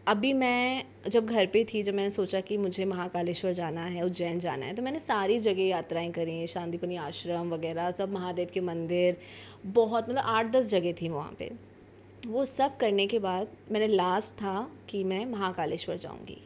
अभी मैं जब घर पे थी, जब मैंने सोचा कि मुझे महाकालेश्वर जाना है, उज्जैन जाना है, तो मैंने सारी जगह यात्राएं करी, शांतिपनी आश्रम वगैरह सब, महादेव के मंदिर, बहुत मतलब 8-10 जगह थी वहाँ पे। वो सब करने के बाद मैंने लास्ट था कि मैं महाकालेश्वर जाऊँगी,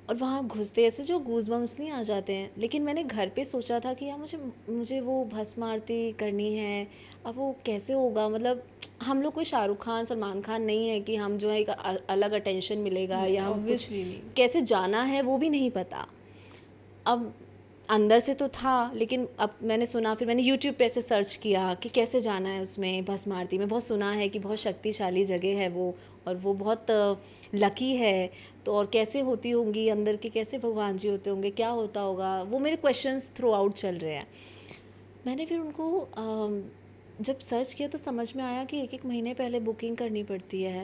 और वहाँ घुसते ऐसे जो गूज़बम्प्स नहीं आ जाते हैं। लेकिन मैंने घर पे सोचा था कि यार मुझे मुझे वो भस्म आरती करनी है। अब वो कैसे होगा, मतलब हम लोग कोई शाहरुख खान सलमान खान नहीं है कि हम जो है एक अलग अटेंशन मिलेगा, या हम कुछ ऑब्वियसली नहीं। कैसे जाना है वो भी नहीं पता। अब अंदर से तो था, लेकिन अब मैंने सुना, फिर मैंने यूट्यूब पे ऐसे सर्च किया कि कैसे जाना है उसमें भस्म आरती में। बहुत सुना है कि बहुत शक्तिशाली जगह है वो, और वो बहुत लकी है। तो और कैसे होती होंगी अंदर के, कैसे भगवान जी होते होंगे, क्या होता होगा, वो मेरे क्वेश्चंस थ्रू आउट चल रहे हैं। मैंने फिर उनको जब सर्च किया तो समझ में आया कि 1-1 महीने पहले बुकिंग करनी पड़ती है।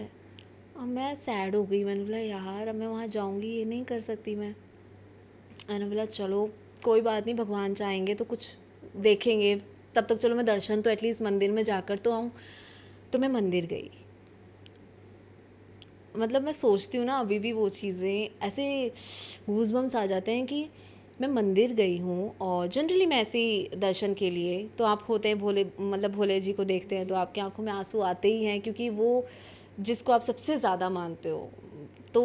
अब मैं सैड हो गई, मैंने बोला यार अब मैं वहाँ जाऊँगी, ये नहीं कर सकती मैं। मैंने बोला चलो कोई बात नहीं, भगवान चाहेंगे तो कुछ देखेंगे, तब तक चलो मैं दर्शन तो एटलीस्ट मंदिर में जाकर तो आऊँ। तो मैं मंदिर गई। मतलब मैं सोचती हूँ ना अभी भी वो चीज़ें, ऐसे गूज़बम्प्स आ जाते हैं कि मैं मंदिर गई हूँ। और जनरली मैं ऐसे ही दर्शन के लिए, तो आप होते हैं भोले, मतलब भोले जी को देखते हैं तो आपकी आंखों में आंसू आते ही हैं, क्योंकि वो जिसको आप सबसे ज़्यादा मानते हो। तो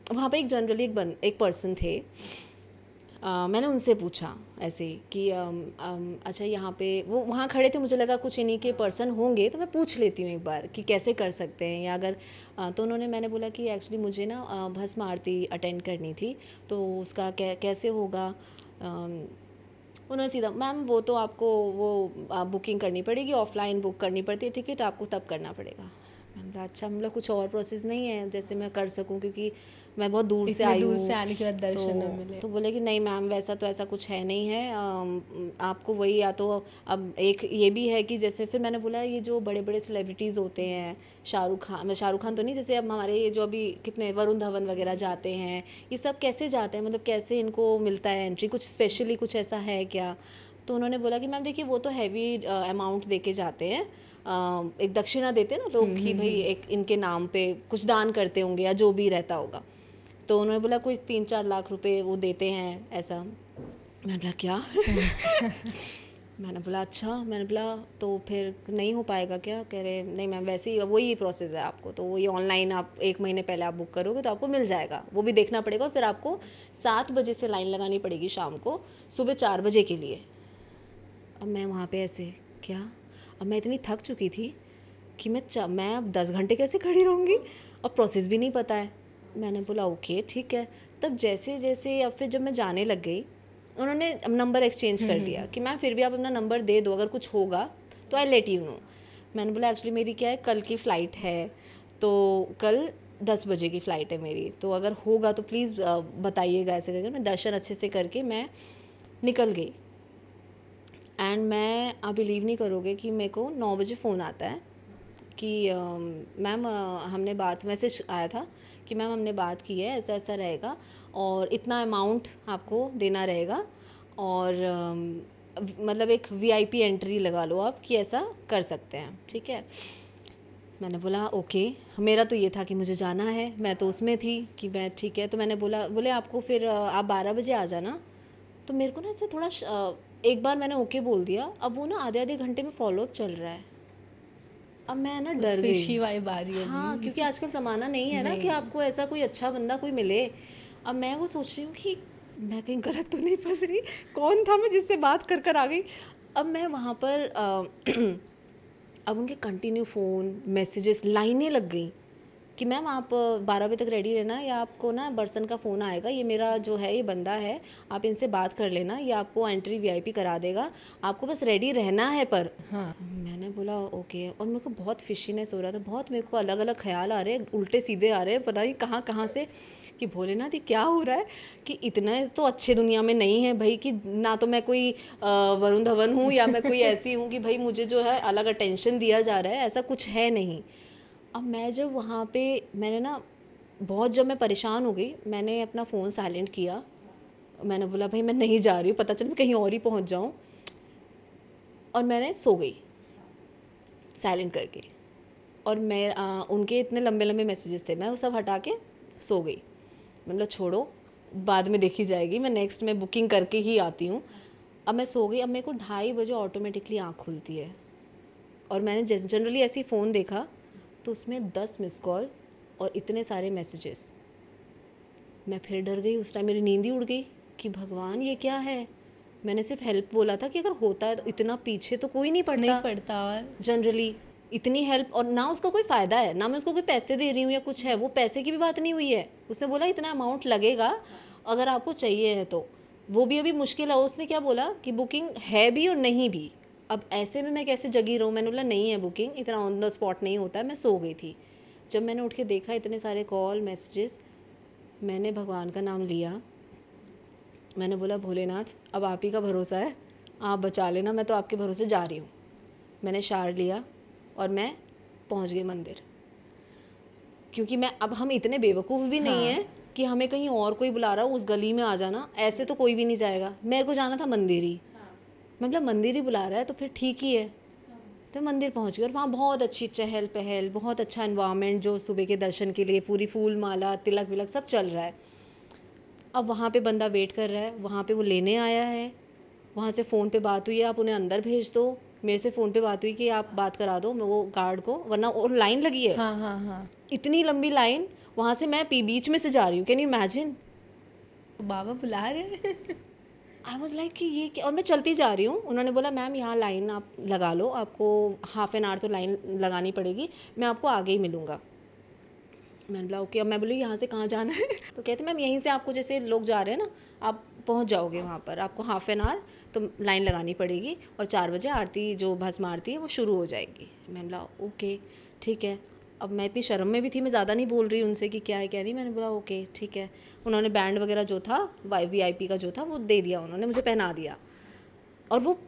वहाँ पे एक जनरली एक पर्सन थे। मैंने उनसे पूछा ऐसे ही कि अच्छा यहाँ पे वो वहाँ खड़े थे, मुझे लगा कुछ इन्हीं के पर्सन होंगे, तो मैं पूछ लेती हूँ एक बार कि कैसे कर सकते हैं, या अगर तो मैंने बोला कि एक्चुअली मुझे ना भस्म आरती अटेंड करनी थी, तो उसका कैसे होगा। उन्होंने सीधा, मैम वो तो आपको वो बुकिंग करनी पड़ेगी, ऑफलाइन बुक करनी पड़ती है टिकट, आपको तब करना पड़ेगा। मैंने बोला अच्छा, मतलब कुछ और प्रोसेस नहीं है जैसे मैं कर सकूं, क्योंकि मैं बहुत दूर से इतने आई दूर से हूँ। आने के बाद तो दर्शन न मिले। तो बोले कि नहीं मैम वैसा तो ऐसा कुछ है नहीं है, आपको वही, या तो अब एक ये भी है कि जैसे, फिर मैंने बोला ये जो बड़े बड़े सेलिब्रिटीज़ होते हैं, शाहरुख खान तो नहीं, जैसे अब हमारे ये जो अभी कितने वरुण धवन वगैरह जाते हैं, ये सब कैसे जाते हैं, मतलब कैसे इनको मिलता है एंट्री, कुछ स्पेशली कुछ ऐसा है क्या। तो उन्होंने बोला कि मैम देखिए वो तो हैवी अमाउंट दे के जाते हैं, एक दक्षिणा देते हैं ना लोग कि भाई एक इनके नाम पे कुछ दान करते होंगे या जो भी रहता होगा। तो उन्होंने बोला कुछ 3-4 लाख रुपए वो देते हैं ऐसा। मैंने बोला क्या मैंने बोला अच्छा, मैंने बोला तो फिर नहीं हो पाएगा क्या, कह रहे नहीं मैम वैसे ही वही प्रोसेस है आपको, तो वही ऑनलाइन आप 1 महीने पहले आप बुक करोगे तो आपको मिल जाएगा, वो भी देखना पड़ेगा, फिर आपको 7 बजे से लाइन लगानी पड़ेगी शाम को, सुबह 4 बजे के लिए। अब मैं वहाँ पे ऐसे क्या, अब मैं इतनी थक चुकी थी कि मैं अब 10 घंटे कैसे खड़ी रहूँगी, और प्रोसेस भी नहीं पता है। मैंने बोला ओके ठीक है। तब जैसे जैसे अब फिर जब मैं जाने लग गई, उन्होंने नंबर एक्सचेंज कर लिया कि मैम फिर भी आप अपना नंबर दे दो, अगर कुछ होगा तो आई लेट यू नो। मैंने बोला एक्चुअली मेरी क्या है, कल की फ़्लाइट है, तो कल 10 बजे की फ़्लाइट है मेरी, तो अगर होगा तो प्लीज़ बताइएगा। ऐसे करके मैं दर्शन अच्छे से करके मैं निकल गई। एंड मैं, आप बिलीव नहीं करोगे कि मेरे को 9 बजे फ़ोन आता है कि मैम हमने बात, मैसेज आया था कि मैम हमने बात की है, ऐसा ऐसा रहेगा और इतना अमाउंट आपको देना रहेगा, और मतलब एक वीआईपी एंट्री लगा लो आप कि ऐसा कर सकते हैं, ठीक है। मैंने बोला ओके, मेरा तो ये था कि मुझे जाना है, मैं तो उसमें थी कि मैं ठीक है। तो मैंने बोले आपको फिर आप 12 बजे आ जाना। तो मेरे को ना ऐसे थोड़ा एक बार मैंने ओके बोल दिया, अब वो ना आधे आधे घंटे में फॉलोअप चल रहा है। अब मैं ना कुछ डर गई। फिशी वाइब आ रही हाँ, क्योंकि होगी। आजकल ज़माना नहीं है ना कि नहीं। आपको ऐसा कोई अच्छा बंदा कोई मिले। अब मैं वो सोच रही हूँ कि मैं कहीं गलत तो नहीं फंस रही, कौन था मैं जिससे बात कर कर आ गई। अब मैं वहाँ पर अब उनके कंटिन्यू फ़ोन मैसेजेस, लाइनें लग गई कि मैम आप 12 बजे तक रेडी रहना, या आपको ना बर्सन का फ़ोन आएगा, ये मेरा जो है ये बंदा है, आप इनसे बात कर लेना, ये आपको एंट्री वीआईपी करा देगा, आपको बस रेडी रहना है। पर हाँ। मैंने बोला ओके, और मेरे को बहुत फिशीनेस हो रहा था, बहुत मेरे को अलग अलग ख्याल आ रहे हैं, उल्टे सीधे आ रहे हैं, पता नहीं कहाँ कहाँ से, कि भोलेनाथ ये क्या हो रहा है, कि इतना तो अच्छे दुनिया में नहीं है भाई, कि ना तो मैं कोई वरुण धवन हूँ या मैं कोई ऐसी हूँ कि भाई मुझे जो है अलग अटेंशन दिया जा रहा है, ऐसा कुछ है नहीं। अब मैं जब वहाँ पे, मैंने ना बहुत, जब मैं परेशान हो गई, मैंने अपना फ़ोन साइलेंट किया। मैंने बोला भाई मैं नहीं जा रही हूँ, पता चल मैं कहीं और ही पहुँच जाऊँ, और मैंने सो गई साइलेंट करके। और मैं उनके इतने लंबे लंबे मैसेजेस थे, मैं वो सब हटा के सो गई। मतलब छोड़ो, बाद में देखी जाएगी, मैं नेक्स्ट में बुकिंग करके ही आती हूँ। अब मैं सो गई। अब मेरे को 2:30 बजे ऑटोमेटिकली आँख खुलती है और मैंने जनरली ऐसे ही फ़ोन देखा तो उसमें 10 मिस कॉल और इतने सारे मैसेजेस। मैं फिर डर गई। उस टाइम मेरी नींद ही उड़ गई कि भगवान ये क्या है। मैंने सिर्फ हेल्प बोला था कि अगर होता है तो इतना पीछे तो कोई नहीं पड़ता जनरली, इतनी हेल्प। और ना उसका कोई फ़ायदा है, ना मैं उसको कोई पैसे दे रही हूँ या कुछ है, वो पैसे की भी बात नहीं हुई है। उसने बोला इतना अमाउंट लगेगा अगर आपको चाहिए है तो, वो भी अभी मुश्किल है। उसने क्या बोला कि बुकिंग है भी और नहीं भी। अब ऐसे में मैं कैसे जगी रहूँ। मैंने बोला नहीं है बुकिंग, इतना ऑन द स्पॉट नहीं होता है। मैं सो गई थी। जब मैंने उठ के देखा इतने सारे कॉल मैसेजेस, मैंने भगवान का नाम लिया। मैंने बोला भोलेनाथ अब आप ही का भरोसा है, आप बचा लेना, मैं तो आपके भरोसे जा रही हूँ। मैंने शार लिया और मैं पहुँच गई मंदिर। क्योंकि अब हम इतने बेवकूफ़ भी नहीं हैं कि हमें कहीं और कोई बुला रहा हो उस गली में आ जाना, ऐसे तो कोई भी नहीं जाएगा। मेरे को जाना था मंदिर ही, मतलब मंदिर ही बुला रहा है तो फिर ठीक ही है। तो मंदिर पहुंच गई और वहाँ बहुत अच्छी चहल पहल, बहुत अच्छा एनवायरनमेंट, जो सुबह के दर्शन के लिए पूरी फूल माला तिलक विलक सब चल रहा है। अब वहाँ पे बंदा वेट कर रहा है, वहाँ पे वो लेने आया है। वहाँ से फ़ोन पे बात हुई है, आप उन्हें अंदर भेज दो। मेरे से फ़ोन पे बात हुई कि आप बात करा दो मैं वो गार्ड को, वरना और लाइन लगी है। हाँ। इतनी लंबी लाइन, वहाँ से मैं बीच में से जा रही हूँ। Can you imagine? बाबा बुला रहे हैं। आई वॉज लाइक कि ये क्या। और मैं चलती जा रही हूँ। उन्होंने बोला मैम यहाँ लाइन आप लगा लो, आपको हाफ एन आवर तो लाइन लगानी पड़ेगी, मैं आपको आगे ही मिलूँगा। मैंने बोला ओके। अब मैं बोली यहाँ से कहाँ जाना है? तो कहते मैम यहीं से आपको, जैसे लोग जा रहे हैं ना, आप पहुँच जाओगे वहाँ पर, आपको हाफ एन आवर तो लाइन लगानी पड़ेगी और 4 बजे आरती, जो भस्म आरती है वो शुरू हो जाएगी। मैंने बोला ओके ठीक है। अब मैं इतनी शर्म में भी थी, मैं ज़्यादा नहीं बोल रही उनसे कि क्या है क्या नहीं। मैंने बोला ओके ठीक है। उन्होंने बैंड वगैरह जो था VIP का जो था वो दे दिया, उन्होंने मुझे पहना दिया। और वो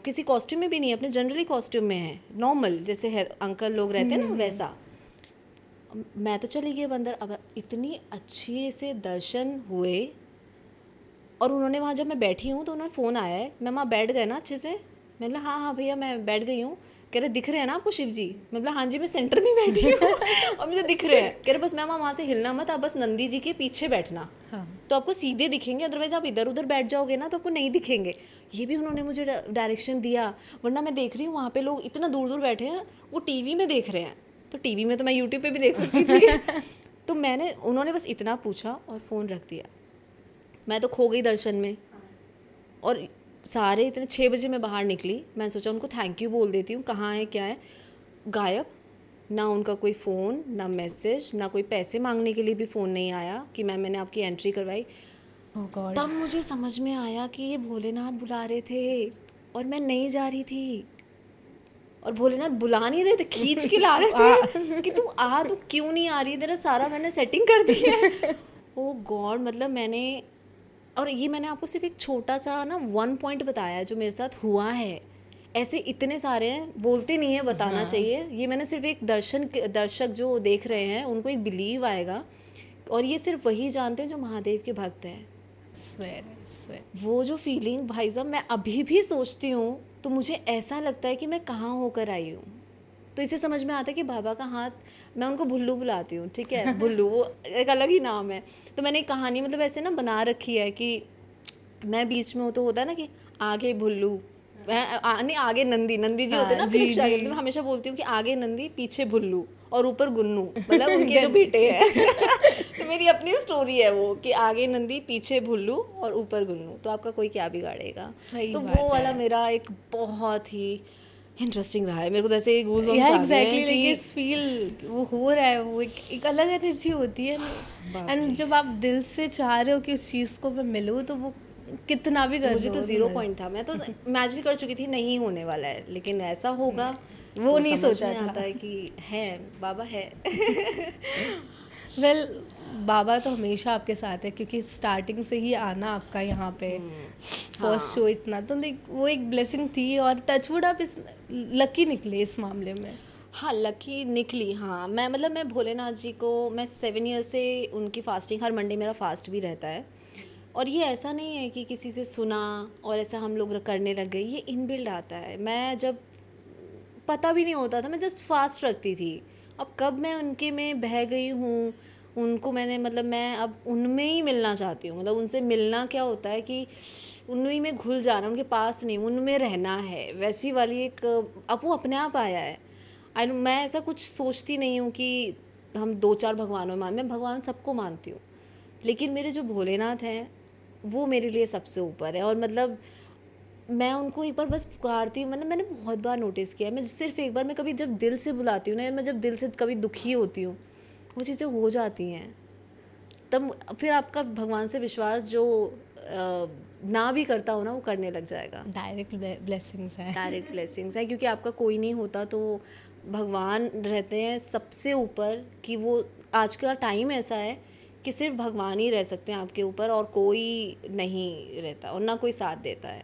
किसी कॉस्ट्यूम में भी नहीं है, अपने जनरली कॉस्ट्यूम में है, नॉर्मल जैसे है अंकल लोग रहते हैं ना वैसा। मैं तो चली गई अंदर। अब इतनी अच्छे से दर्शन हुए। और उन्होंने वहाँ, जब मैं बैठी हूँ तो उन्होंने फ़ोन आया है, मैम आप बैठ गए ना अच्छे से? मैंने बोला हाँ भैया मैं बैठ गई हूँ। कह रहे दिख रहे हैं ना आपको शिव जी? मैं बोला हाँ जी मैं सेंटर में बैठी हूँ और मुझे दिख रहे हैं। कह रहे बस मैम आप वहाँ से हिलना मत, आप बस नंदी जी के पीछे बैठना। तो आपको सीधे दिखेंगे, अदरवाइज़ आप इधर उधर बैठ जाओगे ना तो आपको नहीं दिखेंगे। ये भी उन्होंने मुझे डायरेक्शन दिया। वरना मैं देख रही हूँ वहाँ पे लोग इतना दूर दूर बैठे हैं, वो TV में देख रहे हैं। तो TV में तो मैं YouTube पे भी देख सकती थी तो उन्होंने बस इतना पूछा और फ़ोन रख दिया। मैं तो खो गई दर्शन में। और सारे इतने 6 बजे मैं बाहर निकली। मैंने सोचा उनको थैंक यू बोल देती हूँ, कहाँ है क्या है। गायब, ना उनका कोई फ़ोन, ना मैसेज, ना कोई पैसे मांगने के लिए भी फ़ोन नहीं आया कि मैंने आपकी एंट्री करवाई। तब मुझे समझ में आया कि ये भोलेनाथ बुला रहे थे और मैं नहीं जा रही थी। और भोलेनाथ बुला नहीं रहे थे, खींच के ला रहे थे कि तू आ, तू क्यों नहीं आ रही, तेरा सारा मैंने सेटिंग कर दी है। ओ गॉड, मतलब और ये मैंने आपको सिर्फ एक छोटा सा ना 1 पॉइंट बताया है जो मेरे साथ हुआ है। ऐसे इतने सारे हैं, बोलते नहीं है, बताना चाहिए। ये मैंने सिर्फ एक दर्शक जो देख रहे हैं उनको एक बिलीव आएगा। और ये सिर्फ वही जानते हैं जो महादेव के भक्त हैं। स्वेर वो जो फीलिंग भाई साहब, मैं अभी भी सोचती हूँ तो मुझे ऐसा लगता है कि मैं कहाँ होकर आई हूँ। तो इसे समझ में आता है कि बाबा का हाथ, मैं उनको भुल्लू बुलाती हूँ, ठीक है भुल्लू, वो एक अलग ही नाम है। तो मैंने एक कहानी मतलब ऐसे ना बना रखी है कि मैं बीच में हूँ तो होता है ना कि आगे भुल्लू, नहीं आगे नंदी जी होते हैं ना परीक्षा के, तो मैं हमेशा बोलती हूँ कि आगे नंदी पीछे भुल्लू और ऊपर गुन्नू, मतलब उनके जो बेटे हैं तो मेरी अपनी स्टोरी है वो कि आगे नंदी पीछे भुल्लू और ऊपर गुन्नू, तो आपका कोई क्या बिगाड़ेगा। तो वो वाला मेरा एक बहुत ही इंटरेस्टिंग रहा है। मेरे को तो ऐसे गूज बम्स आ गए हैं कि फील वो हो रहा है, वो एक अलग एनर्जी होती है ना। एंड जब आप दिल से चाह रहे हो कि उस चीज़ को मैं मिलूँ तो वो कितना भी कर, मुझे तो 0 पॉइंट था। मैं तो इमेजिन कर चुकी थी नहीं होने वाला है, लेकिन ऐसा होगा वो नहीं सोचा था। आता है कि है बाबा है। वेल बाबा तो हमेशा आपके साथ है, क्योंकि स्टार्टिंग से ही आना आपका यहाँ पे फर्स्ट शो इतना, तो वो एक ब्लेसिंग थी। और टचवुड आप इस लकी निकले इस मामले में। हाँ लकी निकली। हाँ मैं भोलेनाथ जी को, मैं 7 ईयर से उनकी फास्टिंग, हर मंडे मेरा फास्ट भी रहता है। और ये ऐसा नहीं है कि किसी से सुना और ऐसा हम लोग करने लग गए, ये इनबिल्ड आता है। मैं जब पता भी नहीं होता था, मैं जस्ट फास्ट रखती थी अब कब मैं उनके में बह गई हूँ, उनको मैंने मतलब मैं अब उनमें ही मिलना चाहती हूँ। मतलब उनसे मिलना क्या होता है कि उन्हीं में घुल जाना, उनके पास नहीं, उनमें रहना है, वैसी वाली एक अब वो अपने आप आया है। मैं ऐसा कुछ सोचती नहीं हूँ कि हम 2-4 भगवानों में मैं भगवान सबको मानती हूँ, लेकिन मेरे जो भोलेनाथ हैं वो मेरे लिए सबसे ऊपर है। और मतलब मैं उनको एक बार बस पुकारती हूँ, मतलब मैंने बहुत बार नोटिस किया है, मैं सिर्फ एक बार मैं कभी जब दिल से बुलाती हूँ ना, मैं जब दिल से कभी दुखी होती हूँ, वो चीज़ें हो जाती हैं। तब फिर आपका भगवान से विश्वास जो ना भी करता हो ना, वो करने लग जाएगा। डायरेक्ट ब्लेसिंग्स है। डायरेक्ट ब्लेसिंग्स है, क्योंकि आपका कोई नहीं होता तो भगवान रहते हैं सबसे ऊपर। कि वो आज का टाइम ऐसा है कि सिर्फ भगवान ही रह सकते हैं आपके ऊपर, और कोई नहीं रहता और ना कोई साथ देता है।